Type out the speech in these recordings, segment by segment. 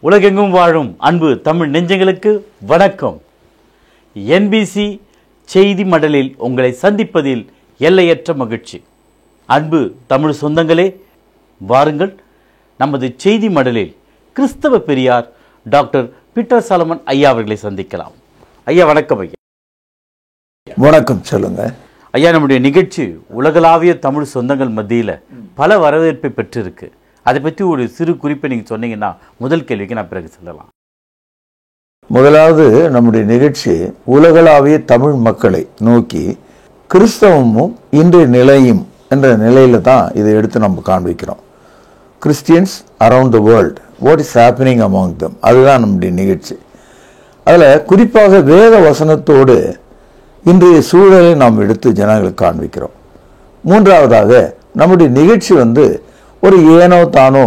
உலகெங்கும் வாழும் அன்பு தமிழ் நெஞ்சங்களுக்கு வணக்கம். என்பிசி செய்தி மடலில் உங்களை சந்திப்பதில் எல்லையற்ற மகிழ்ச்சி. அன்பு தமிழ் சொந்தங்களே, வாருங்கள் நமது செய்தி மடலில் கிறிஸ்தவ பெரியார் டாக்டர் பீட்டர் சாலமன் ஐயா அவர்களை சந்திக்கலாம். ஐயா வணக்கம். ஐயா வணக்கம். சொல்லுங்க ஐயா. நம்முடைய நிகழ்ச்சி உலகளாவிய தமிழ் சொந்தங்கள் மத்தியில் பல வரவேற்பை பெற்றிருக்கு. அதை பற்றி ஒரு சிறு குறிப்பை நீங்கள் சொன்னீங்கன்னா முதல் கேள்விக்கு நான் பிறகு சொல்லலாம். முதலாவது, நம்முடைய நிகழ்ச்சி உலகளாவிய தமிழ் மக்களை நோக்கி கிறிஸ்தவமும் இன்றைய நிலையும் என்ற நிலையில தான் இதை எடுத்து நம்ம காண்பிக்கிறோம். Christians around the world, what is happening among தம், அதுதான் நம்முடைய நிகழ்ச்சி. அதில் குறிப்பாக வேத வசனத்தோடு இன்றைய சூழலை நாம் எடுத்து ஜனங்களுக்கு காண்பிக்கிறோம். மூன்றாவதாக, நம்முடைய நிகழ்ச்சி ஒரு ஏனோ தானோ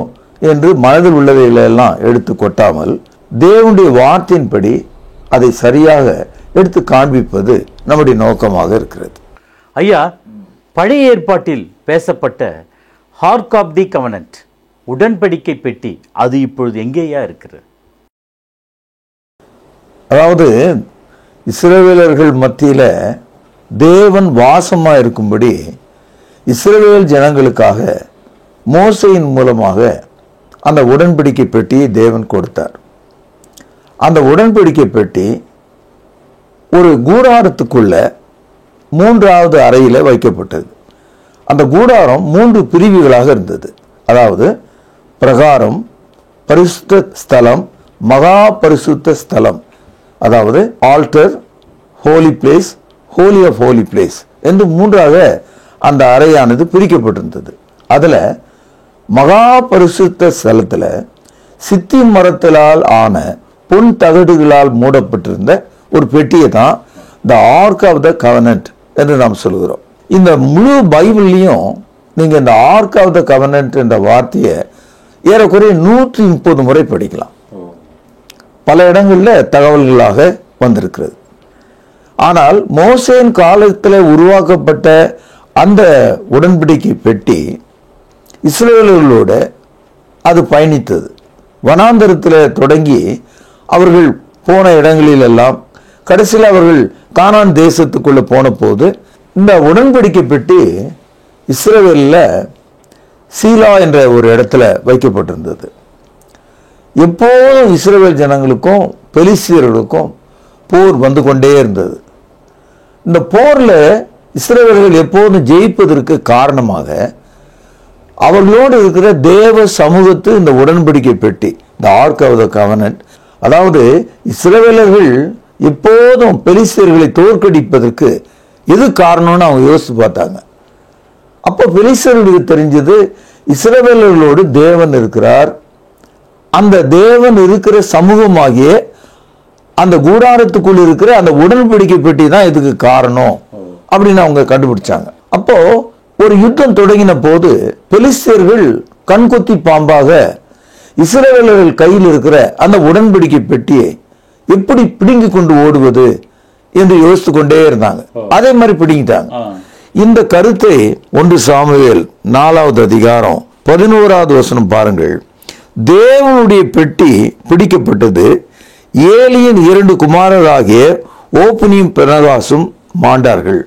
என்று மனதில் உள்ளவைகளெல்லாம் எடுத்து கொட்டாமல் தேவனுடைய வார்த்தையின்படி அதை சரியாக எடுத்து காண்பிப்பது நம்முடைய நோக்கமாக இருக்கிறது. ஐயா, பழைய ஏற்பாட்டில் பேசப்பட்ட ஆர்க் ஆஃப் தி கவனன்ட், உடன்படிக்கை பெட்டி, அது இப்பொழுது எங்கேயா இருக்கிறது? அதாவது இஸ்ரவேலர்கள் மத்தியில தேவன் வாசமா இருக்கும்படி இஸ்ரவேல் ஜனங்களுக்காக மோசையின் மூலமாக அந்த உடன்படிக்கை பெட்டியை தேவன் கொடுத்தார். அந்த உடன்படிக்கை பெட்டி ஒரு கூடாரத்துக்குள்ள மூன்றாவது அறையில் வைக்கப்பட்டது. அந்த கூடாரம் 3 பிரிவுகளாக இருந்தது. அதாவது பிரகாரம், பரிசுத்த ஸ்தலம், மகா பரிசுத்த ஸ்தலம், அதாவது altar, holy place, holy of holy place என்று 3ஆக அந்த அறையானது பிரிக்கப்பட்டிருந்தது. அதில் மகா பரிசுத்த ஸ்தலத்தில் சித்தி மரத்திலால் ஆன பொன் தகடுகளால் மூடப்பட்டிருந்த ஒரு பெட்டியை தான் த ஆர்க் ஆஃப் த கவனன்ட் என்று நாம் சொல்கிறோம். இந்த முழு பைபிள்லையும் நீங்கள் இந்த ஆர்க் ஆஃப் த கவனன்ட் என்ற வார்த்தையை ஏறக்குறைய 130 முறை படிக்கலாம். பல இடங்களில் தகவல்களாக வந்திருக்கிறது. ஆனால் மோசேயின் காலத்தில் உருவாக்கப்பட்ட அந்த உடன்படிக்கை பெட்டி இஸ்ரவேலர்களோட அது பயணித்தது. வனாந்தரத்தில் தொடங்கி அவர்கள் போன இடங்களிலெல்லாம் கடைசியில் அவர்கள் கானான் தேசத்துக்குள்ள போன போது இந்த உடன்படிக்கை பெட்டி இஸ்ரவேலில் சீலா என்ற ஒரு இடத்துல வைக்கப்பட்டிருந்தது. எப்போதும் இஸ்ரவேல் ஜனங்களுக்கும் பெலிஸ்தியர்களுக்கும் போர் வந்து கொண்டே இருந்தது. இந்த போரில் இஸ்ரவேலர்கள் எப்போதும் ஜெயிப்பதற்கு காரணமாக அவர்களோடு இருக்கிற தேவ சமூகத்து இந்த உடன்படிக்கை பெட்டி, இந்த ஆர்க் ஆஃப் த கவனன்ட். அதாவது இஸ்ரவேலர்கள் எப்போதும் பெலிஸ்தியர்களை தோற்கடிப்பதற்கு எது காரணம்னு அவங்க யோசித்து பார்த்தாங்க. அப்போ பெலிஸ்தியர்களுக்கு தெரிஞ்சது இஸ்ரவேலர்களோடு தேவன் இருக்கிறார், அந்த தேவன் இருக்கிற சமூகமாகிய அந்த கூடாரத்துக்குள் இருக்கிற அந்த உடன்படிக்கை பெட்டி தான் இதுக்கு காரணம் அப்படின்னு அவங்க கண்டுபிடிச்சாங்க. அப்போ ஒரு யுத்தம் தொடங்கின போது பெலிஸ்தியர்கள் கண்கொத்தி பாம்பாக இஸ்ரவேலர்கள் கையில் இருக்கிற அந்த உடன்படிக்கை பெட்டியை எப்படி பிடுங்கி கொண்டு ஓடுவது என்று யோசித்து கொண்டே இருந்தாங்க. அதே மாதிரி பிடுங்கிட்டாங்க. இந்த கருத்தை 1 சாமுவேல் 4வது அதிகாரம் 11வது வசனம் பாருங்கள். தேவனுடைய பெட்டி பிடிக்கப்பட்டது, ஏலியின் 2 குமாரராகிய ஓப்னியும் பினகாசும் மாண்டார்கள்.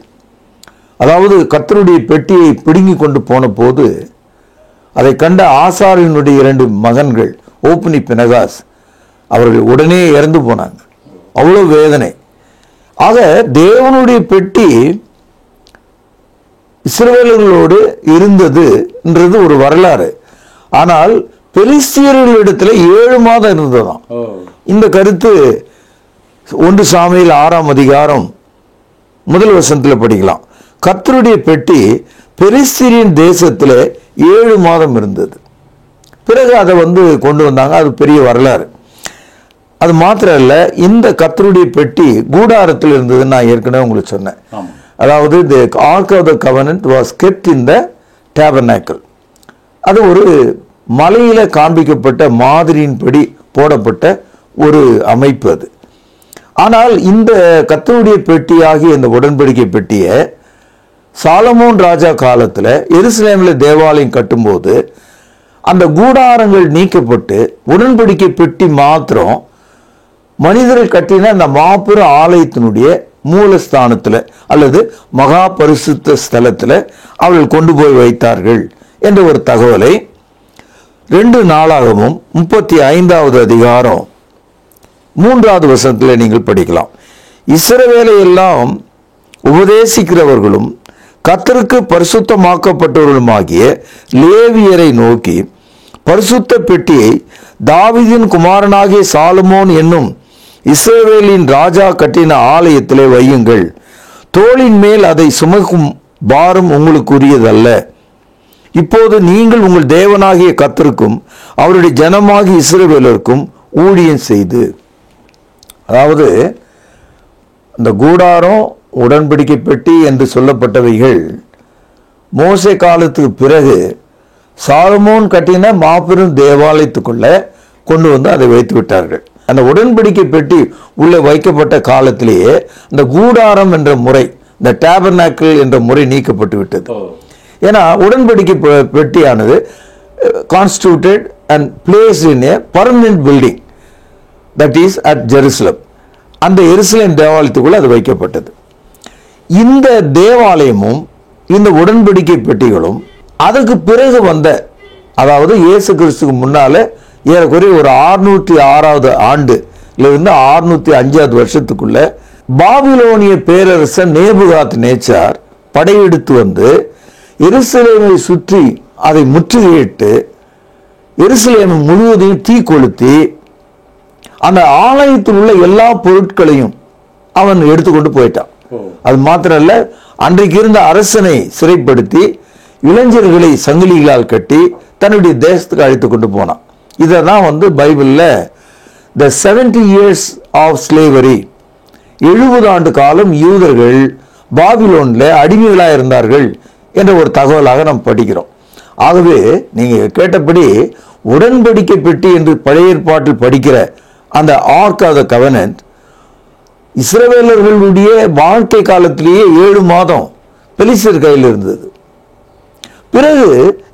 அதாவது கர்த்தருடைய பெட்டியை பிடுங்கி கொண்டு போன போது அதை கண்ட ஆசாரியனுடைய 2 மகன்கள் ஓப்னி பினகாஸ் அவர்கள் உடனே இறந்து போனாங்க. அவ்வளவு வேதனை. ஆக தேவனுடைய பெட்டி இஸ்ரவேலர்களோடு இருந்ததுன்றது ஒரு வரலாறு. ஆனால் பெலிஸ்தியர்களிடத்துல 7 மாதம் இருந்ததாம். இந்த கருத்து 1 சாமுவேல் 6ஆம் அதிகாரம் 1 வசனத்தில் படிக்கலாம். கர்த்தருடைய பெட்டி பெலிஸ்தியரின் தேசத்தில் 7 மாதம் இருந்தது. பிறகு அதை கொண்டு வந்தாங்க. அது பெரிய வரலாறு. அது மாத்திரம் இல்ல, இந்த கர்த்தருடைய பெட்டி கூடாரத்தில் இருந்ததுன்னு நான் ஏற்கனவே உங்களுக்கு சொன்னேன். அதாவது the ark of the covenant was kept in the tabernacle. அது ஒரு மலையில காண்பிக்கப்பட்ட மாதிரியின்படி போடப்பட்ட ஒரு அமைப்பு அது. ஆனால் இந்த கர்த்தருடைய பெட்டியாகிய இந்த உடன்படிக்கை பெட்டியை சாலமோன் ராஜா காலத்தில் எருசலேமில் தேவாலயம் கட்டும்போது அந்த கூடாரங்கள் நீக்கப்பட்டு உடன்படிக்கை பெட்டி மாத்திரம் மனிதர்கள் கட்டின அந்த மாபெரும் ஆலயத்தினுடைய மூலஸ்தானத்துல அல்லது மகா பரிசுத்த ஸ்தலத்துல அவர்கள் கொண்டு போய் வைத்தார்கள் என்ற ஒரு தகவலை 2 நாளாகமும் 35வது அதிகாரம் 3வது வசனத்தில் நீங்கள் படிக்கலாம். இஸ்ரவேலை எல்லாம் உபதேசிக்கிறவர்களும் கர்த்தருக்கு பரிசுத்தமாக்கப்பட்டவர்களுமாகிய லேவியரை நோக்கி, பரிசுத்த பெட்டியை தாவீதின் குமாரனாகிய சாலமோன் என்னும் இஸ்ரவேலின் ராஜா கட்டின ஆலயத்திலே வையுங்கள். தோளின் மேல் அதை சுமக்கும் பாரம் உங்களுக்கு உரியதல்ல. இப்போது நீங்கள் உங்கள் தேவனாகிய கர்த்தருக்கும் அவருடைய ஜனமாகிய இஸ்ரவேலருக்கும் ஊழியம் செய்து. அதாவது இந்த கூடாரம், உடன்படிக்கை பெட்டி என்று சொல்லப்பட்டவைகள் மோசே காலத்துக்கு பிறகு சாலமோன் கட்டின மாபெரும் தேவாலயத்துக்குள்ள கொண்டு வந்து அதை வைத்து விட்டார்கள். அந்த உடன்படிக்கை பெட்டி உள்ளே வைக்கப்பட்ட காலத்திலேயே இந்த கூடாரம் என்ற முறை, இந்த டேபர்னாக்கிள் என்ற முறை நீக்கப்பட்டு விட்டது. ஏன்னா உடன்படிக்கை பெட்டியானது constituted and placed in a permanent building, that is at Jerusalem. அந்த எருசலேம் தேவாலயத்துக்குள்ள அது வைக்கப்பட்டது. இந்த தேவாலயமும் இந்த உடன்படிக்கை பெட்டிகளும் அதுக்கு பிறகு வந்த, அதாவது இயேசு கிறிஸ்துக்கு முன்னால ஏறக்குறைய ஒரு 606வது ஆண்டுல 605வது வருஷத்துக்குள்ள பாபிலோனிய பேரரசன் நேபுகாத் நேச்சார் படையெடுத்து வந்து எருசலேமை சுற்றி அதை முற்றுகையிட்டு எருசலேமை முழுவதையும் தீ கொளுத்தி அந்த ஆலயத்தில் உள்ள எல்லா பொருட்களையும் அவன் எடுத்துக்கொண்டு போயிட்டான். அது மாத்திரம் இல்ல, அன்றைக்கு இருந்த அரசனை சிறைப்படுத்தி இளைஞர்களை சங்கிலிகளால் கட்டி தன்னுடைய தேசத்துக்கு அழைத்து கொண்டு போனான். இதான் வந்து பைபிள்ல த 70 years ஆஃப் ஸ்லேவரி, 70 ஆண்டு காலம் யூதர்கள் பாபிலோன்ல அடிமைகளாக இருந்தார்கள் என்ற ஒரு தகவலாக நாம் படிக்கிறோம். ஆகவே நீங்க கேட்டபடி உடன்படிக்கை பெட்டி என்று பழைய ஏற்பாட்டில் படிக்கிற அந்த ஆர்க் ஆஃப் த கவெனன்ட் இஸ்ரவேலர்களுடைய வாழ்க்கை காலத்திலேயே 7 மாதம் பெலிஸ்தர் கையில் இருந்தது. பிறகு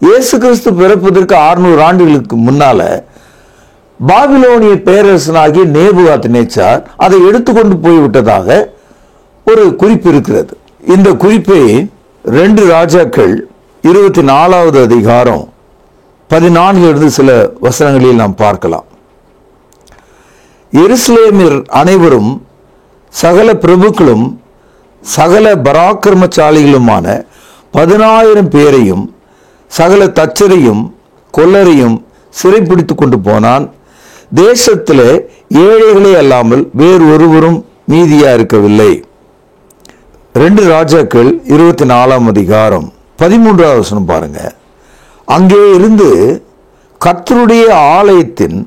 இயேசு கிறிஸ்து பிறப்பதற்கு 600 ஆண்டுகளுக்கு முன்னால பாபிலோனிய பேரரசனாகிய நேபுகாத் நேச்சார் அதை எடுத்துக்கொண்டு போய்விட்டதாக ஒரு குறிப்பு இருக்கிறது. இந்த குறிப்பை 2 ராஜாக்கள் 24வது அதிகாரம் 14 சில வசனங்களில் நாம் பார்க்கலாம். எருசலேமில் அனைவரும் சகல பிரபுக்களும் சகல பராக்கிரமசாலிகளுமான 10,000 பேரையும் சகல தச்சரையும் கொல்லரையும் சிறைப்பிடித்து கொண்டு போனான். தேசத்திலே ஏழைகளே அல்லாமல் வேறு ஒருவரும் மீதியா இருக்கவில்லை. 2 ராஜாக்கள் 24ஆம் அதிகாரம் 13வது வசனம் பாருங்க. அங்கே இருந்து கர்த்தருடைய ஆலயத்தின்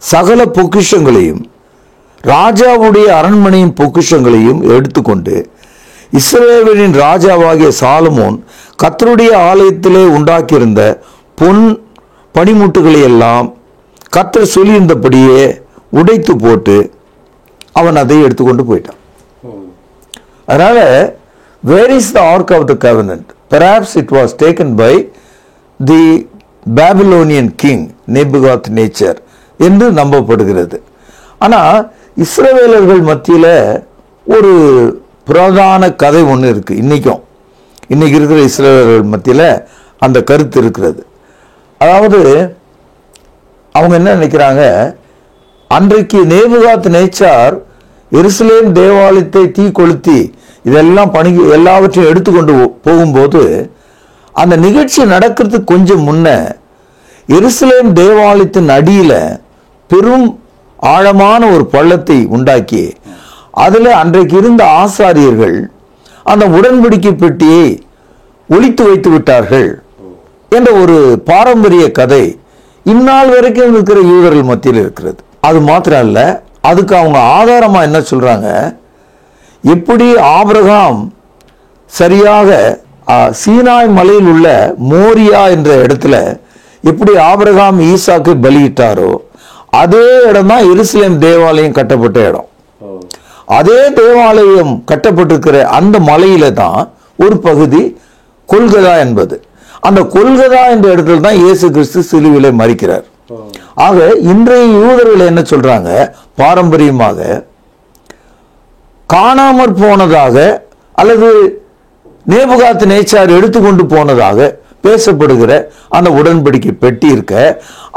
சகல பொக்கிஷங்களையும் ராஜாவுடைய அரண்மனையின் பொக்கிஷங்களையும் எடுத்துக்கொண்டு இஸ்ரவேலின் ராஜாவாகிய சாலமோன் கர்த்தருடைய ஆலயத்திலே உண்டாக்கியிருந்த பொன் பனிமுட்டுகளை எல்லாம் கர்த்தர் சொல்லியிருந்தபடியே உடைத்து போட்டு அவன் அதை எடுத்துக்கொண்டு போயிட்டான். அதனால where is the ark of the covenant? Perhaps it was taken by the Babylonian king Nebuchadnezzar என்று நம்பப்படுகிறது. ஆனா இஸ்ரவேலர்கள் மத்தியில ஒரு புராதன கதை ஒன்று இருக்கு. இன்னைக்கு இருக்கிற இஸ்ரவேலர்கள் மத்தியில அந்த கருத்து இருக்கிறது. அதாவது அவங்க என்ன நினைக்கிறாங்க, அன்றைக்கு நேபுகாத் நேச்சார் எருசலேம் தேவாலயத்தை தீ கொளுத்தி இதெல்லாம் எல்லாவற்றையும் எடுத்துக்கொண்டு போகும்போது அந்த நிகழ்ச்சி நடக்கிறதுக்கு கொஞ்சம் முன்ன எருசலேம் தேவாலயத்தின் அடியில பெரும் ஆழமான ஒரு பள்ளத்தை உண்டாக்கி அதுல அன்றைக்கு இருந்த ஆசாரியர்கள் அந்த உடன்படிக்கை பெட்டியை ஒளித்து வைத்து விட்டார்கள் என்ற ஒரு பாரம்பரிய கதை இந்நாள் வரைக்கும் இருக்கிற யூதர்கள் மத்தியில் இருக்கிறது. அது மாத்திரம் அல்ல, அதுக்கு அவங்க ஆதாரமா என்ன சொல்றாங்க, எப்படி ஆபிரகாம் சரியாக சீனாய் மலையில் உள்ள மோரியா என்ற இடத்துல எப்படி ஆபிரகாம் ஈசாக்கு பலியிட்டாரோ அதே இடம் தான் எருசலேம் தேவாலயம் கட்டப்பட்ட இடம். அதே தேவாலயம் கட்டப்பட்டிருக்கிற அந்த மலையில தான் ஒரு பகுதி கொல்கதா என்பது. அந்த கொல்கதா என்ற இடத்துல தான் இயேசு கிறிஸ்து சிலுவிலே மரிக்கிறார். ஆக இன்றைய யூதர்கள் என்ன சொல்றாங்க, பாரம்பரியமாக காணாமற் போனதாக அல்லது நேபுகாத் நேச்சார் எடுத்துக்கொண்டு போனதாக பேசப்படுகிற அந்த உடன்படிக்கை பெட்டி இருக்க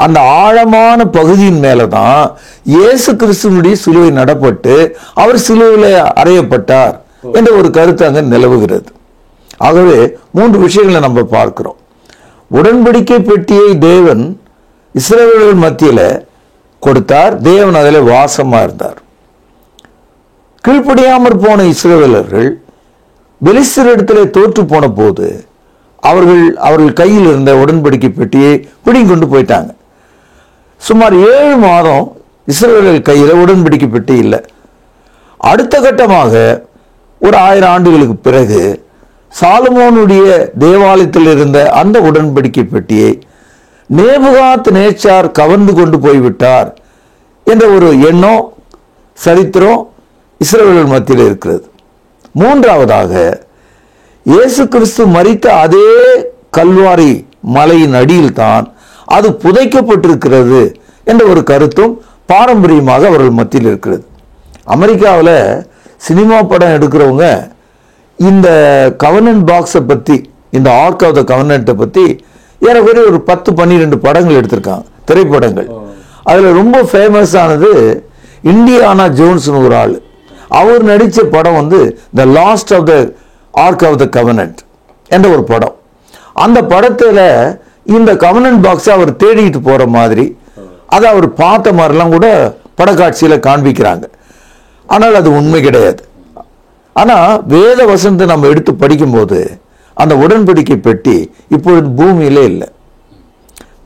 அந்த ஆழமான பகுதியின் மேலதான் இயேசு கிறிஸ்துவனுடைய சிலுவை நடப்பட்டு அவர் சிலுவையிலே அறையப்பட்டார் என்ற ஒரு கருத்து அங்க நிலவுகிறது. ஆகவே 3 விஷயங்களை நம்ம பார்க்கிறோம். உடன்படிக்கை பெட்டியை தேவன் இஸ்ரவேலர்கள் மத்தியில கொடுத்தார். தேவன் அதில் வாசமா இருந்தார். கீழ்ப்படியாமற் போன இஸ்ரவேலர்கள் பெலிஸ்தரிடத்திலே தோற்று போன போது அவர்கள் கையில் இருந்த உடன்படிக்கை பெட்டியை பிடிங்கி கொண்டு போயிட்டாங்க. சுமார் 7 மாதம் இஸ்ரவேலர்கள் கையில் உடன்படிக்கை பெட்டி இல்லை. அடுத்த கட்டமாக ஒரு 1000 ஆண்டுகளுக்கு பிறகு சாலமோனுடைய தேவாலயத்தில் இருந்த அந்த உடன்படிக்கை பெட்டியை நேபுகாத் நேச்சார் கவர்ந்து கொண்டு போய்விட்டார் என்ற ஒரு எண்ணம், சரித்திரம் இஸ்ரவேலர்கள் மத்தியில் இருக்கிறது. 3ஆவதாக இயேசு கிறிஸ்து மரித்த அதே கல்வாரி மலையின் அடியில் தான் அது புதைக்கப்பட்டிருக்கிறது என்ற ஒரு கருத்தும் பாரம்பரியமாக அவர்கள் மத்தியில் இருக்கிறது. அமெரிக்காவில் சினிமா படம் எடுக்கிறவங்க இந்த கவர்னன்ட் பாக்ஸை பற்றி, இந்த ஆர்க் ஆஃப் த கவர்னன்ட்டை பற்றி ஏறக்குறைய ஒரு 10-12 படங்கள் எடுத்திருக்காங்க, திரைப்படங்கள். அதில் ரொம்ப ஃபேமஸ் ஆனது இண்டியானா ஜோன்ஸ்னு ஒரு ஆள். அவர் நடித்த படம் வந்து the last of the ark of the covenant என்ற ஒரு படம். அந்த படத்தில் இந்த கவர்னன்ட் பாக்ஸை அவர் தேடிட்டு போகிற மாதிரி, அதை அவர் பார்த்த மாதிரிலாம் கூட படக்காட்சியில் காண்பிக்கிறாங்க. ஆனால் அது உண்மை கிடையாது. ஆனால் வேத வசனத்தை நம்ம எடுத்து படிக்கும்போது அந்த உடன்படிக்கை பெட்டி இப்பொழுது பூமியிலே இல்லை.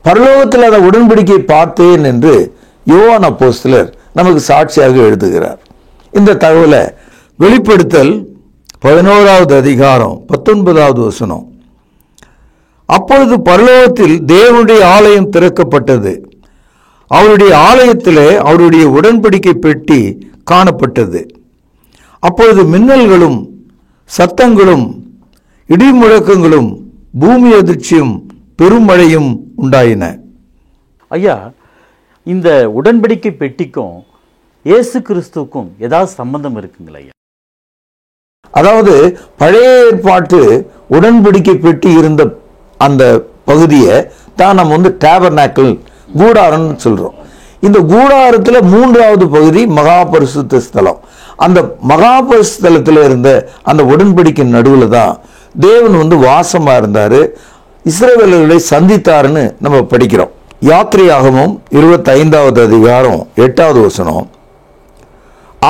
பரலோகத்தில் அந்த உடன்படிக்கையை பார்த்தேன் என்று யோவான் அப்போஸ்தலர் நமக்கு சாட்சியாக எழுதுகிறார். இந்த தகவலை வெளிப்படுத்தல் 11வது அதிகாரம் 19வது வசனம். அப்பொழுது பரலோகத்தில் தேவனுடைய ஆலயம் திறக்கப்பட்டது. அவருடைய ஆலயத்திலே அவருடைய உடன்படிக்கை பெட்டி காணப்பட்டது. அப்பொழுது மின்னல்களும் சத்தங்களும் இடிமுழக்கங்களும் பூமி அதிர்ச்சியும் பெருமழையும் உண்டாயின. ஐயா, இந்த உடன்படிக்கை பெட்டிக்கும் இயேசு கிறிஸ்துவுக்கும் ஏதாவது சம்பந்தம் இருக்குங்களா ஐயா? அதாவது பழைய ஏற்பாட்டு உடன்படிக்கை பெட்டி இருந்த அந்த பகுதியை தான் நம்ம வந்து டேபர்நாக்கிள், கூடாரம்னு சொல்றோம். இந்த கூடாரத்தில் 3வது பகுதி மகா பரிசுத்த ஸ்தலம். அந்த மகா பரிசுத்த ஸ்தலத்தில் இருந்த அந்த உடன்படிக்கை நடுவில் தான் தேவன் வந்து வாசமா இருந்தாரு, இஸ்ரவேலர்களை சந்தித்தாருன்னு நம்ம படிக்கிறோம். யாத்திரையாகமம் 25வது அதிகாரம் 8வது வசனம்.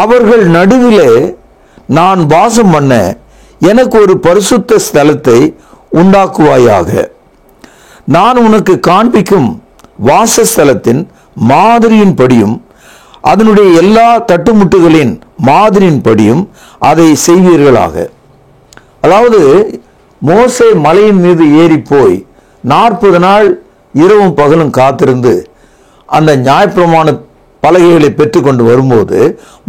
அவர்கள் நடுவிலே நான் வாசம் பண்ண எனக்கு ஒரு பரிசுத்த ஸ்தலத்தை உண்டாக்குவாயாக. நான் உனக்கு காண்பிக்கும் வாசஸ்தலத்தின் மாதிரியின் படியும் அதனுடைய எல்லா தட்டுமுட்டுகளின் மாதிரியின் படியும் அதை செய்வீர்களாக. அதாவது மோசே மலையின் மீது ஏறி போய் 40 நாள் இரவும் பகலும் காத்திருந்து அந்த நியாயப்பிரமாண பலகைகளை பெற்றுக்கொண்டு வரும்போது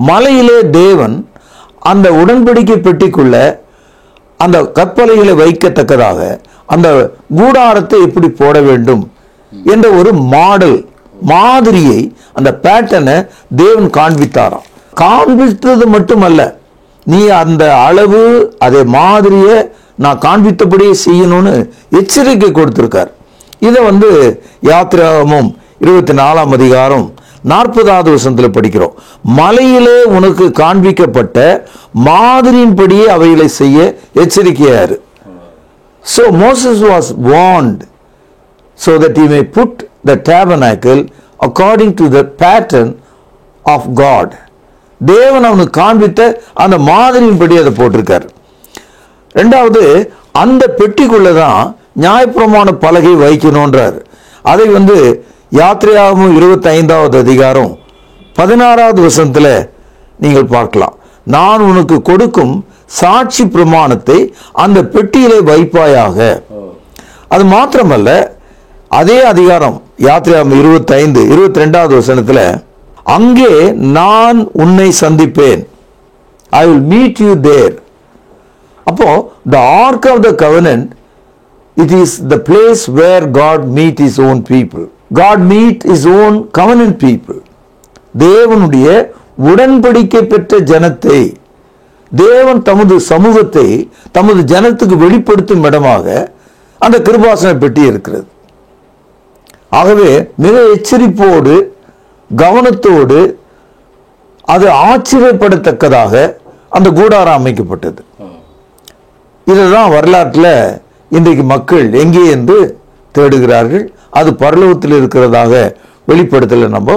மலையிலே தேவன் அந்த உடன்படிக்கை பெட்டிக்குள்ள அந்த கற்பலைகளை வைக்கத்தக்கதாக அந்த கூடாரத்தை எப்படி போட வேண்டும் என்ற ஒரு மாதிரியை, அந்த பேட்டர்னை தேவன் காண்பித்தாராம். காண்பித்தது மட்டுமல்ல, நீ அந்த அளவு அதே மாதிரியை நான் காண்பித்தபடியே செய்யணும்னு எச்சரிக்கை கொடுத்திருக்கார். இதை வந்து யாத்திராகமம் 24ஆம் அதிகாரம் 40வது வசனத்தில் படிக்கிறோம். மலையிலே உனக்கு காண்பிக்கப்பட்ட மாதிரியின்படியே அவைகளை செய்ய எச்சரிக்கையாரு. So Moses was warned so that he may put the tabernacle according to the pattern of God. தேவன் அவனுக்கு காண்பித்த அந்த மாதிரியின்படி அதை போட்டிருக்கார். 2வது, அந்த பெட்டிக்குள்ளதான் நியாயப்பிரமாண பலகை வைக்கணும்ன்றார். அதை வந்து யாத்திரையாகமம் 25வது அதிகாரம் 16வது வசனத்தில் நீங்கள் பார்க்கலாம். நான் உனக்கு கொடுக்கும் சாட்சி பிரமாணத்தை அந்த பெட்டியிலே வைப்பாயாக. அது மாத்திரமல்ல, அதே அதிகாரம் யாத்திரையாகமம் 22வது வசனத்தில் அங்கே நான் உன்னை சந்திப்பேன், I will meet you there. அப்போ the ark of the covenant It is the place where God meet his own people. God meet his own covenant people. தேவனுடைய உடன்படிக்கை பெற்ற ஜனத்தை தேவன் தமது சமூகத்தை தமது ஜனத்துக்கு வெளிப்படுத்தும் இடமாக அந்த கிருபாசன பெட்டி இருக்கிறது. ஆகவே மிக எச்சரிப்போடு கவனத்தோடு அது ஆச்சரியப்படத்தக்கதாக அந்த கூடாரம் அமைக்கப்பட்டது. இதுதான் வரலாற்றில் இன்றைக்கு மக்கள் எங்கே என்று தேடுகிறார்கள். அது பரலோகத்தில் இருக்கிறதாக வெளிப்படுத்தல நம்ம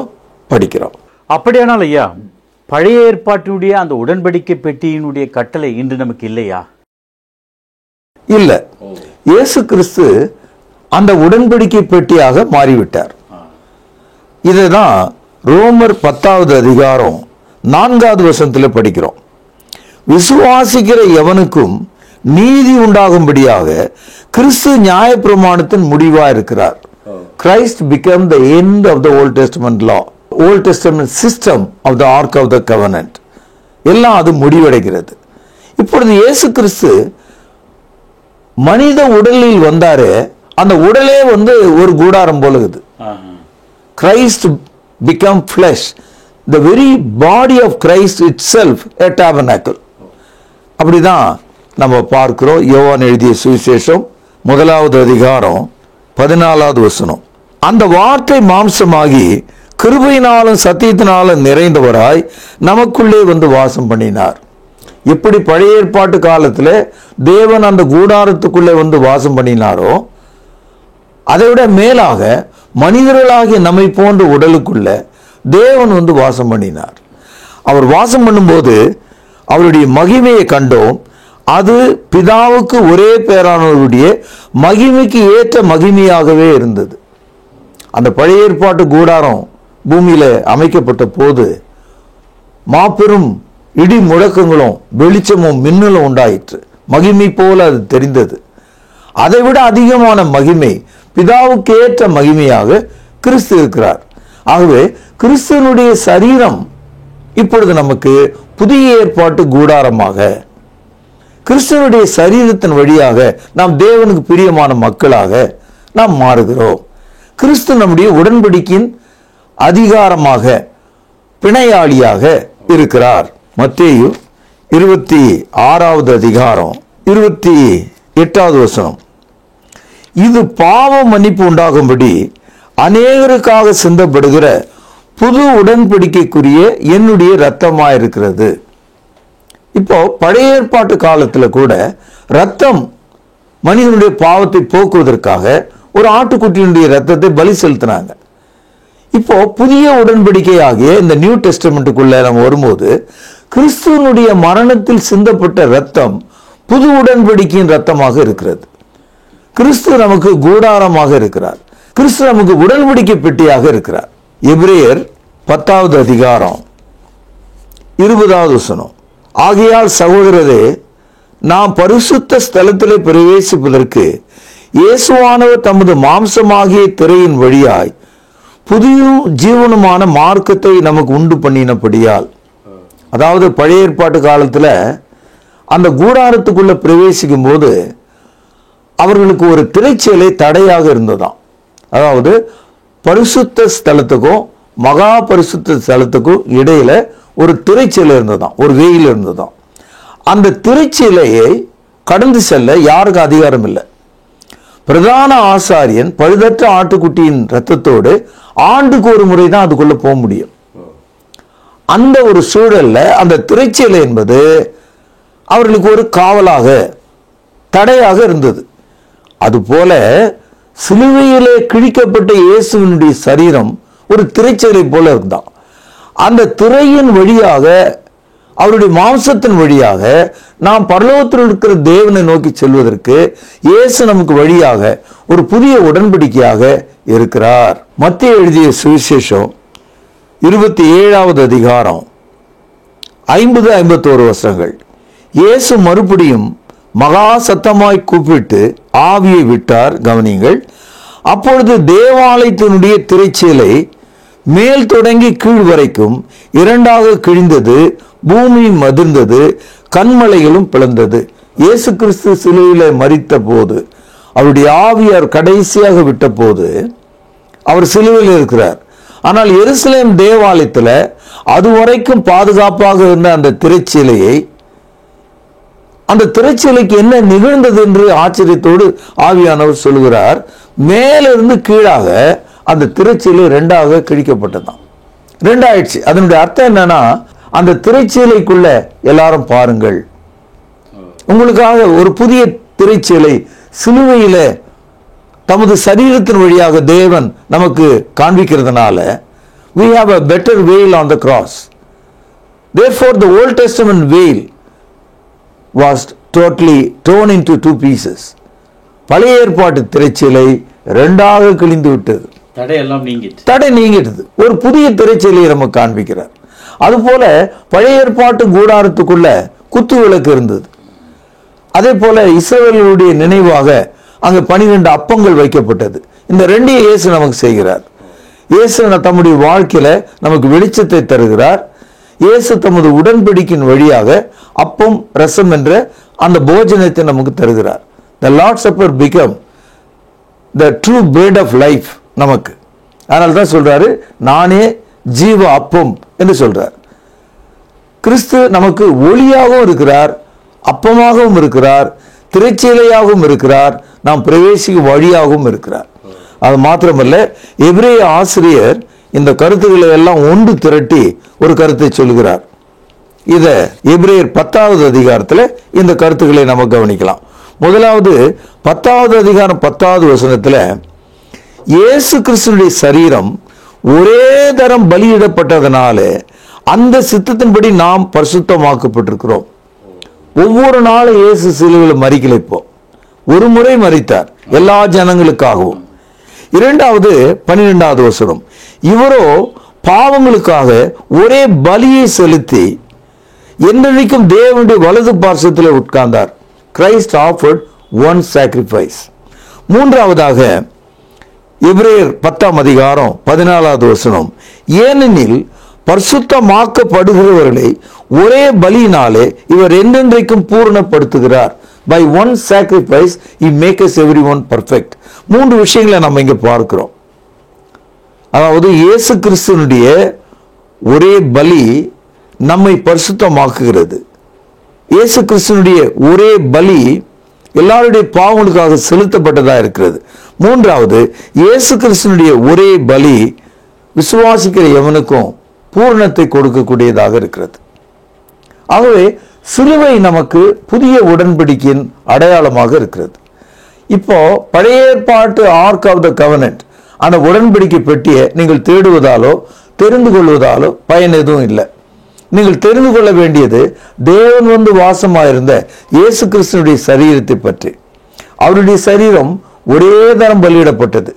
படிக்கிறோம். அப்படியானால் ஐயா, பழைய ஏற்பாட்டினுடைய அந்த உடன்படிக்கை பெட்டியினுடைய கட்டளை இன்று நமக்கு இல்லையா? இல்ல, இயேசு கிறிஸ்து அந்த உடன்படிக்கை பெட்டியாக மாறிவிட்டார். இதுதான் ரோமர் 10வது அதிகாரம் 4வது வசனத்தில் படிக்கிறோம். விசுவாசிக்கிற எவனுக்கும் நீதி உண்டாகும்படியாக கிறிஸ்து நியாயப்பிரமாணத்தின் முடிவா இருக்கிறார். Christ became the end of the Old Testament law, Old Testament system of the Ark of the Covenant. எல்லாம் அது முடிவடைகிறது. இப்பொழுது இயேசு கிறிஸ்து மனித உடலில் வந்தாரு. அந்த உடலே ஒரு கூடாரம் போல இருக்குது. Christ become flesh. The very body of Christ itself a tabernacle. அப்படிதான் நம்ம பார்க்கிறோம். யோவான் எழுதிய சுவிசேஷம் 1வது அதிகாரம் 14வது வசனம். அந்த வார்த்தை மாம்சமாகி கிருபையினாலும் சத்தியத்தினாலும் நிறைந்தவராய் நமக்குள்ளே வாசம் பண்ணினார். எப்படி பழைய ஏற்பாட்டு காலத்தில் தேவன் அந்த கூடாரத்துக்குள்ளே வாசம் பண்ணினாரோ, அதை விட மேலாக மனிதர்களாகிய நம்மை போன்ற உடலுக்குள்ள தேவன் வாசம் பண்ணினார். அவர் வாசம் பண்ணும்போது அவருடைய மகிமையை கண்டோம். அது பிதாவுக்கு ஒரே பேரானவருடைய மகிமைக்கு ஏற்ற மகிமையாகவே இருந்தது. அந்த பழைய ஏற்பாட்டு கூடாரம் பூமியில அமைக்கப்பட்ட போது மாபெரும் இடி முழக்கங்களும் வெளிச்சமும் மின்னலும் உண்டாயிற்று. மகிமை போல அது தெரிந்தது. அதை விட அதிகமான மகிமை, பிதாவுக்கு ஏற்ற மகிமையாக கிறிஸ்து இருக்கிறார். ஆகவே கிறிஸ்துவனுடைய சரீரம் இப்பொழுது நமக்கு புதிய ஏற்பாட்டு கூடாரமாக, கிறிஸ்துவனுடைய சரீரத்தின் வழியாக நாம் தேவனுக்கு பிரியமான மக்களாக நாம் மாறுகிறோம். கிறிஸ்து நம்முடைய உடன்படிக்கையின் அதிகாரமாக, பிணையாளியாக இருக்கிறார். மத்தேயு 26வது அதிகாரம் 28வது வசனம். இது பாவ மன்னிப்பு உண்டாகும்படி அநேகருக்காக சிந்தப்படுகிற புது உடன்படிக்கைக்குரிய என்னுடைய இரத்தமாயிருக்கிறது. இப்போ பழைய ஏற்பாட்டு காலத்துல கூட ரத்தம் மனிதனுடைய பாவத்தை போக்குவதற்காக ஒரு ஆட்டுக்குட்டியினுடைய ரத்தத்தை பலி செலுத்தினாங்க. இப்போ புதிய உடன்படிக்கை ஆகிய இந்த நியூ டெஸ்டமெண்ட்டுக்குள்ள நம்ம வரும்போது கிறிஸ்துவனுடைய மரணத்தில் சிந்தப்பட்ட ரத்தம் புது உடன்படிக்கையின் ரத்தமாக இருக்கிறது. கிறிஸ்து நமக்கு கூடாரமாக இருக்கிறார். கிறிஸ்து நமக்கு உடன்படிக்கை பெட்டியாக இருக்கிறார். எபிரேயர் 10வது அதிகாரம் 20வது வசனம். ஆகையால் சகோதரரே, நாம் பரிசுத்த ஸ்தலத்திலே பிரவேசிப்பதற்கு இயேசுவானவர் தமது மாம்சமாகிய திரையின் வழியாய் புதிய ஜீவனுமான மார்க்கத்தை நமக்கு உண்டு பண்ணினபடியால், அதாவது பழைய ஏற்பாட்டு காலத்துல அந்த கூடாரத்துக்குள்ள பிரவேசிக்கும் போது அவர்களுக்கு ஒரு திரைச்சீலை தடையாக இருந்ததாம். அதாவது பரிசுத்த ஸ்தலத்துக்கும் மகா பரிசுத்த ஸ்தலத்துக்கும் இடையில ஒரு திரைச்சீலை இருந்ததாம், ஒரு வெயில் இருந்ததாம். அந்த திரைச்சீலையை கடந்து செல்ல யாருக்கு அதிகாரம் இல்லை. பிரதான ஆசாரியன் பழுதற்ற ஆட்டுக்குட்டியின் ரத்தத்தோடு ஆண்டுக்கு ஒரு முறை தான் அதுக்குள்ள போக முடியும். அந்த ஒரு சூழல்ல அந்த திரைச்சீலை என்பது அவர்களுக்கு ஒரு காவலாக, தடையாக இருந்தது. அதுபோல சிலுவையிலே கிழிக்கப்பட்ட இயேசுவினுடைய சரீரம் ஒரு திரைச்சீலை போல இருந்தான். அந்த திரையின் வழியாக, அவருடைய மாம்சத்தின் வழியாக நாம் பரலோகத்தில் இருக்கிற தேவனை நோக்கி செல்வதற்கு இயேசு நமக்கு வழியாக ஒரு புதிய உடன்படிக்கையாக இருக்கிறார். மத்தேயு எழுதிய சுவிசேஷம் 27வது அதிகாரம் 50-51 வசனங்கள். இயேசு மறுபடியும் மகா சத்தமாய் கூப்பிட்டு ஆவியை விட்டார். கவனிங்கள். அப்பொழுது தேவாலயத்தினுடைய திரைச்சீலை மேல் தொடங்கி கீழ் வரைக்கும் இரண்டாக கிழிந்தது, பூமி மதிர்ந்தது, கண்மலைகளும் பிளந்தது. இயேசு கிறிஸ்து சிலுவையிலே மரித்த போது அவருடைய ஆவியார் கடைசியாக விட்ட போது அவர் சிலுவையில் இருக்கிறார். ஆனால் எருசலேம் தேவாலயத்தில் அதுவரைக்கும் பாதுகாப்பாக இருந்த அந்த திரைச்சீலையை, அந்த திரைச்சீலைக்கு என்ன நிகழ்ந்தது என்று ஆச்சரியத்தோடு ஆவியானவர் சொல்கிறார். மேலிருந்து கீழாக அந்த திரைச்சீலை ரெண்டாக கிழிக்கப்பட்டதான், ரெண்டாயிடுச்சு. அதனுடைய அர்த்தம் என்னன்னா, அந்த திரைச்சீலைக்குள்ள எல்லாரும் பாருங்கள், உங்களுக்காக ஒரு புதிய திரைச்சீலை சிலுவையில தமது சரீரத்தின் வழியாக தேவன் நமக்கு காண்பிக்கிறதுனால we have a better veil on the cross. Therefore the Old Testament veil was totally torn into two pieces. பழைய ஏற்பாட்டு திரைச்சீலை ரெண்டாக கிழிந்து விட்டது, தடை நீங்கிட்டது. ஒரு புதிய திரைச்சீலையை நமக்கு காண்பிக்கிறார். அதுபோல பழைய ஏற்பாட்டு கூடாரத்துக்குள்ள குத்து விளக்கு இருந்தது. அதே போல இஸ்ரவேலுடைய நினைவாக அங்கு 12 அப்பங்கள் வைக்கப்பட்டது. இந்த ரெண்டையும் இயேசு நமக்கு செய்கிறார். இயேசு தம்முடைய வாழ்க்கையில நமக்கு வெளிச்சத்தை தருகிறார். இயேசு தமது உடன்படிக்கையின் வழியாக அப்பம் ரசம் என்ற அந்த போஜனத்தை நமக்கு தருகிறார். The Lord's Supper become the true bread of life நமக்கு. அதனால தான் சொல்றாரு, நானே ஜீவ அப்பம் என்று சொல்றார். கிறிஸ்து நமக்கு ஒளியாகவும் இருக்கிறார், அப்பமாகவும் இருக்கிறார், திரைச்சீலையாகவும் இருக்கிறார், நாம் பிரவேசிக்கும் வழியாகவும் இருக்கிறார். அது மாத்திரமல்ல, எபிரேய ஆசிரியர் இந்த கருத்துக்களை எல்லாம் ஒன்று திரட்டி ஒரு கருத்தை சொல்கிறார். இத எபிரேயர் 10வது அதிகாரத்தில் இந்த கருத்துக்களை நம்ம கவனிக்கலாம். முதலாவது 10வது அதிகாரம் 10வது வசனத்தில், இயேசு கிறிஸ்துவினுடைய சரீரம் ஒரே தரம் பலியிடப்பட்டதனால அந்த சித்தத்தின்படி நாம் பரிசுத்தமாக்கப்பட்டிருக்கிறோம். ஒவ்வொரு நாளும் இயேசு சிலுவையில் மரிக்கலை, இப்போ ஒரு முறை மரித்தார் எல்லா ஜனங்களுக்காகவும். இரண்டாவது 12வது வசனம், இவரோ பாவங்களுக்காக ஒரே பலியை செலுத்தி என்றைக்கும் தேவனுடைய வலது பார்சத்தில் உட்கார்ந்தார். Christ offered one sacrifice. மூன்றாவதாக எபிரேயர் 10ஆம் அதிகாரம் 14வது வசனம், ஏனெனில் பரிசுத்தமாக்கப்படுகிறவர்களை ஒரே பலியினாலே இவர் என்றென்றைக்கும் பூரணப்படுத்துகிறார். By one sacrifice he makes everyone perfect. மூன்று விஷயங்களை நம்ம இங்க பார்க்கிறோம். அதாவது இயேசு கிறிஸ்துவினுடைய ஒரே பலி நம்மை பரிசுத்தமாக்குகிறது. இயேசு கிறிஸ்துவினுடைய ஒரே பலி எல்லாருடைய பாவங்களுக்காக செலுத்தப்பட்டதா இருக்கிறது. மூன்றாவது, இயேசு கிறிஸ்துவினுடைய ஒரே பலி விசுவாசிக்கிற எவனுக்கும் பூரணத்தை கொடுக்கக்கூடியதாக இருக்கிறது. ஆகவே சிலுவை நமக்கு புதிய உடன்படிக்கையின் அடையாளமாக இருக்கிறது. இப்போ பழைய ஏற்பாட்டு ஆர்க் ஆஃப் த கவனன்ட், அந்த உடன்படிக்கை பெட்டியை நீங்கள் தேடுவதாலோ தெரிந்து கொள்வதாலோ பயன் எதுவும் இல்லை. நீங்கள் தெரிந்து கொள்ள வேண்டியது தேவன் வந்து வாசமாயிருந்த இயேசு கிறிஸ்துனுடைய சரீரத்தை பற்றி. அவருடைய சரீரம் ஒரே தரம் பலியிடப்பட்டது.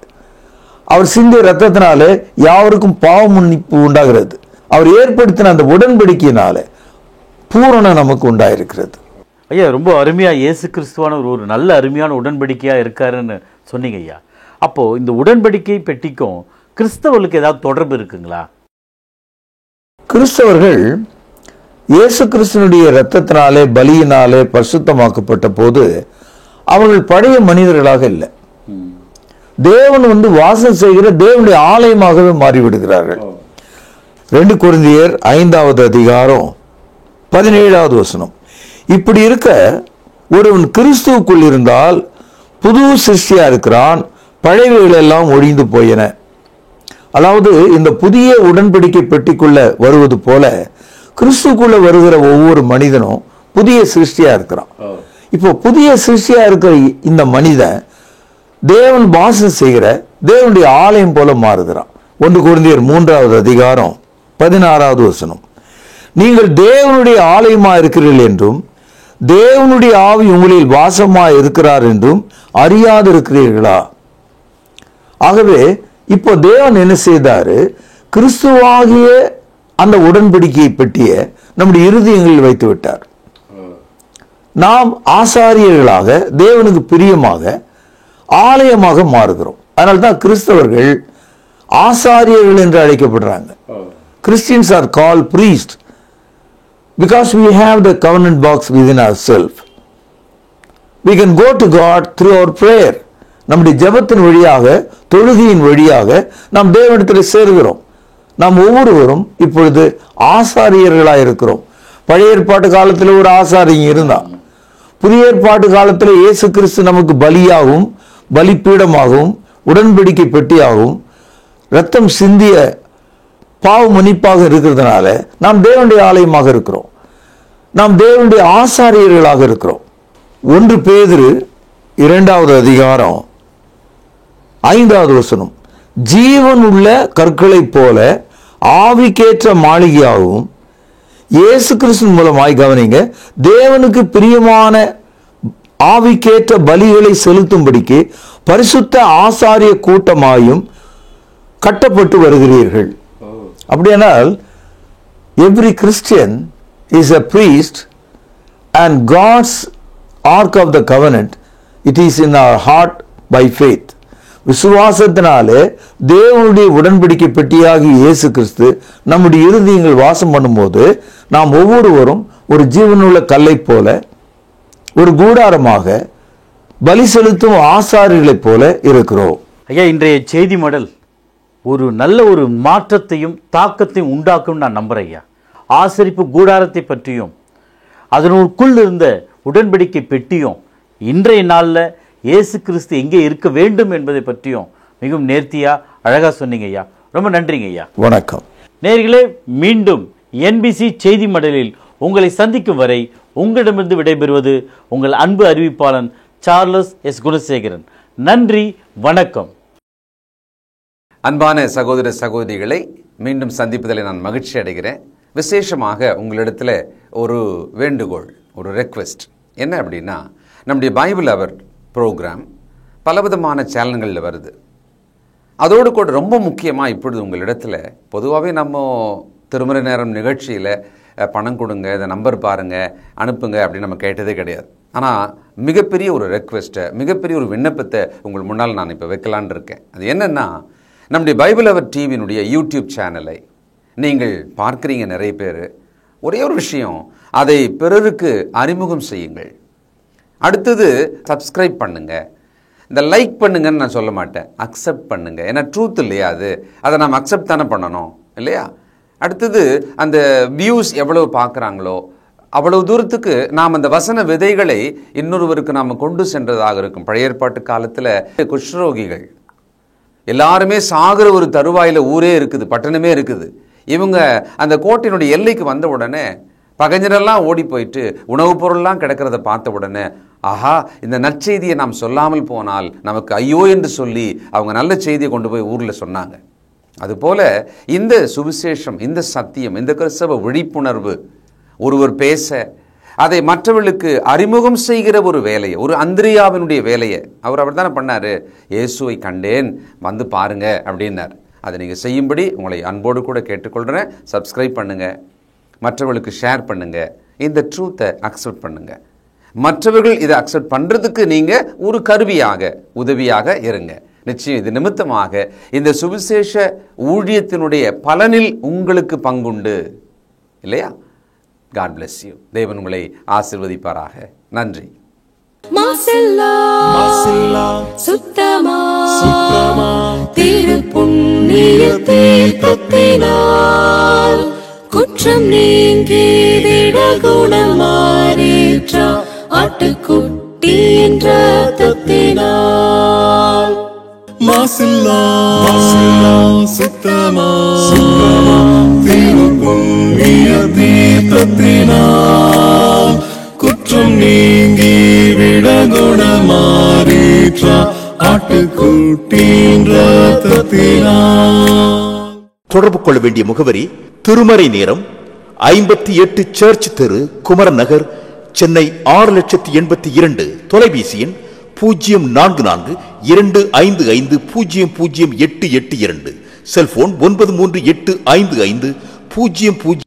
அவர் சிந்திய ரத்தத்தினாலே யாருக்கும் பாவ மன்னிப்பு உண்டாகிறது. அவர் ஏற்படுத்தின அந்த உடன்படிக்கையினால பூரணம் நமக்கு உண்டாயிருக்கிறது. ஐயா, ரொம்ப அருமையா இயேசு கிறிஸ்துவான ஒரு நல்ல அருமையான உடன்படிக்கையா இருக்காருன்னு சொன்னீங்க ஐயா. அப்போ இந்த உடன்படிக்கை பெட்டிக்கும் கிறிஸ்தவர்களுக்கு ஏதாவது தொடர்பு இருக்குங்களா? கிறிஸ்தவர்கள் இயேசு கிறிஸ்துனுடைய இரத்தத்தினாலே பலியினாலே பரிசுத்தமாக்கப்பட்ட போது அவர்கள் பழைய மனிதர்களாக இல்லை. தேவன் வந்து வாசம் செய்கிற தேவனுடைய ஆலயமாகவே மாறிவிடுகிறார்கள். 2 கொரிந்தியர் 5வது அதிகாரம் 17வது வசனம், இப்படி இருக்க ஒருவன் கிறிஸ்துவுக்குள் இருந்தால் புது சிருஷ்டியா இருக்கிறான், பழையவைகள் எல்லாம் ஒழிந்து போயின. அதாவது இந்த புதிய உடன்படிக்கை பெட்டிக்குள்ள வருவது போல கிறிஸ்துக்குள்ள வருகிற ஒவ்வொரு மனிதனும் புதிய சிருஷ்டியா இருக்கிறான். இப்போ புதிய சிருஷ்டியா இருக்கிற இந்த மனிதன் தேவன் வாசம் செய்கிற தேவனுடைய ஆலயம் போல மாறுகிறான். 1 கொரிந்தியர் 3வது அதிகாரம் 16வது வசனம், நீங்கள் தேவனுடைய ஆலயமா இருக்கிறீர்கள் என்றும் தேவனுடைய ஆவி உங்களில் வாசமா இருக்கிறார் என்றும் அறியாதிருக்கிறீர்களா? ஆகவே இப்போ தேவன் என்ன செய்தாரு, கிறிஸ்துவாகிய அந்த உடன்படிக்கையை பெட்டிய நம்முடைய இருதயங்களில் வைத்து விட்டார். நாம் ஆசாரியர்களாக தேவனுக்கு பிரியமாக ஆலயமாக மாறுகிறோம். அதனால்தான் கிறிஸ்தவர்கள் ஆசாரியர்கள் என்று அழைக்கப்படுறாங்க. Christians are called priests because we have the covenant box within ourselves. We can go to God through our prayer. நம்முடைய ஜெபத்தின் வழியாக, தொழுகையின் வழியாக நாம் தேவனிடத்தில் சேருகிறோம். நாம் ஒவ்வொருவரும் இப்பொழுது ஆசாரியர்களாக இருக்கிறோம். பழைய ஏற்பாட்டு காலத்தில் ஒரு ஆசாரியன் இருந்தான். புதிய ஏற்பாட்டு காலத்தில் இயேசு கிறிஸ்து நமக்கு பலியாகவும் பலிப்பீடமாகவும் உடன்படிக்கை பெட்டியாகவும் இரத்தம் சிந்திய பாவ மன்னிப்பாக இருக்கிறதுனால நாம் தேவனுடைய ஆலயமாக இருக்கிறோம். நாம் தேவனுடைய ஆசாரியர்களாக இருக்கிறோம். 1 பேதுரு 2வது அதிகாரம் 5வது வசனம், ஜீவன் உள்ள கற்களைப் போல ஆவிக்கேற்ற மாளிகையாகவும் இயேசு கிறிஸ்து மூலமாய், கவனிங்க, தேவனுக்கு பிரியமான ஆவிக்கேற்ற பலிகளை செலுத்தும்படிக்கு பரிசுத்த ஆசாரிய கூட்டமாயும் கட்டப்பட்டு வருகிறீர்கள். அப்படியானால் every Christian is a priest and God's ark of the covenant, it is in our heart by faith. விசுவாசத்தினாலே தேவனுடைய உடன்படிக்கை பெட்டியாகி இயேசு கிறிஸ்து நம்முடைய இருதயங்கள் வாசம் பண்ணும்போது நாம் ஒவ்வொருவரும் ஒரு ஜீவனுள்ள கல்லை போல, ஒரு கூடாரமாக, பலி செலுத்தும் ஆசாரியர்களைப் போல இருக்கிறோம். ஐயா, இன்றைய செய்தி மடல் ஒரு நல்ல ஒரு மாற்றத்தையும் தாக்கத்தையும் உண்டாக்கும் நான் நம்புறேன் ஐயா. ஆசரிப்பு கூடாரத்தை பற்றியும் அதனுக்குள் இருந்த உடன்படிக்கை பெட்டியும் இன்றைய நாளில் இயேசு கிறிஸ்து எங்கே இருக்க வேண்டும் என்பதை பற்றியும் மிகவும் நேர்த்தியா அழகா சொன்னீங்க ஐயா. ரொம்ப நன்றிங்க ஐயா. வணக்கம் நேயர்களே, மீண்டும் NBC செய்தி மடலில் உங்களை சந்திக்கும் வரை உங்களிடமிருந்து விடைபெறுவது உங்கள் அன்பு அறிவிப்பாளன் சார்லஸ் எஸ் குணசேகரன். நன்றி, வணக்கம். அன்பான சகோதர சகோதரிகளை மீண்டும் சந்திப்பதில் நான் மகிழ்ச்சி அடைகிறேன். விசேஷமாக உங்களிடத்தில் ஒரு வேண்டுகோள், ஒரு ரெக்வெஸ்ட் என்ன அப்படின்னா, நம்முடைய பைபிள் அவர் ப்ரோக்ராம் பலவிதமான சேனல்களில் வருது. அதோடு கூட ரொம்ப முக்கியமாக இப்பொழுது உங்களிடத்தில் பொதுவாகவே நம்ம திருமறை நேரம் நிகழ்ச்சியில் பணம் கொடுங்க, இதை நம்பர் பாருங்கள், அனுப்புங்க அப்படின்னு நம்ம கேட்டதே கிடையாது. ஆனால் மிகப்பெரிய ஒரு ரெக்வெஸ்ட்டை, மிகப்பெரிய ஒரு விண்ணப்பத்தை உங்கள் முன்னால் நான் இப்போ வைக்கலான் இருக்கேன். அது என்னென்னா, நம்முடைய பைபிள் அவர் டிவியினுடைய யூடியூப் சேனலை நீங்கள் பார்க்குறீங்க நிறைய பேர். ஒரே ஒரு விஷயம், அதை பிறருக்கு அறிமுகம் செய்யுங்கள். அடுத்தது சப்ஸ்கிரைப் பண்ணுங்கள். இந்த லைக் பண்ணுங்கன்னு நான் சொல்ல மாட்டேன், அக்செப்ட் பண்ணுங்கள். ஏன்னா ட்ரூத் இல்லையா அது, அதை நாம் அக்செப்ட் தானே பண்ணணும் இல்லையா? அடுத்தது அந்த வியூஸ் எவ்வளவு பார்க்குறாங்களோ அவ்வளவு தூரத்துக்கு நாம் அந்த வசன விதைகளை இன்னொருவருக்கு நாம் கொண்டு சென்றதாக இருக்கும். பழைய ஏற்பாட்டு காலத்தில் குஷ்ரோகிகள் எல்லாருமே சாகிற ஒரு தருவாயில் ஊரே இருக்குது, பட்டணமே இருக்குது. இவங்க அந்த கோட்டையினுடைய எல்லைக்கு வந்த உடனே பகைஞரெல்லாம் ஓடி போயிட்டு உணவுப் பொருள்லாம் கிடக்கிறத பார்த்த உடனே, ஆஹா, இந்த நற்செய்தியை நாம் சொல்லாமல் போனால் நமக்கு ஐயோ என்று சொல்லி அவங்க நல்ல செய்தியை கொண்டு போய் ஊரில் சொன்னாங்க. அதுபோல இந்த சுவிசேஷம், இந்த சத்தியம், இந்த கிறிஸ்தவ விழிப்புணர்வு ஒருவர் பேச, அதை மற்றவர்களுக்கு அறிமுகம் செய்கிற ஒரு வேலையை, ஒரு அந்திரியாவினுடைய வேலையை அவர் தானே பண்ணார். இயேசுவை கண்டேன், வந்து பாருங்க அப்படின்னார். அதை நீங்கள் செய்யும்படி உங்களை அன்போடு கூட கேட்டுக்கொள்கிறேன். சப்ஸ்கிரைப் பண்ணுங்கள், மற்றவர்களுக்கு ஷேர் பண்ணுங்கள், இந்த ட்ரூத்தை அக்செப்ட் பண்ணுங்கள். மற்றவர்கள் இதை அக்செப்ட் பண்ணுறதுக்கு நீங்கள் ஒரு கருவியாக, உதவியாக இருங்க. நிச்சயம் இது நிமித்தமாக இந்த சுவிசேஷ ஊழியத்தினுடைய பலனில் உங்களுக்கு பங்குண்டு இல்லையா? God bless you. தேவன் உங்களை ஆசீர்வதிப்பாராக. நன்றி. மாசில்லா சுத்தமா திருப்புண்ணிய தீர்த்தத்தினால் குற்றம் நீங்கிட குணமாறேற்ற ஆட்டுக்குட்டி என்ற ரத்தத்தினால். மாசில்லா சுத்தமா திருப்புண்ணிய தீர்த்தத்தினால் குற்றம் நீங்கி விட குணமாறேற்ற ஆட்டுக்குட்டியின் ரத்தத்தினால். தொடர்பு கொள்ள வேண்டிய முகவரி: திருமறை நேரம், 58 சர்ச் தெரு, குமரன் நகர், சென்னை 6,82,000. தொலைபேசி எண் 044255008882. செல்போன் 93855000.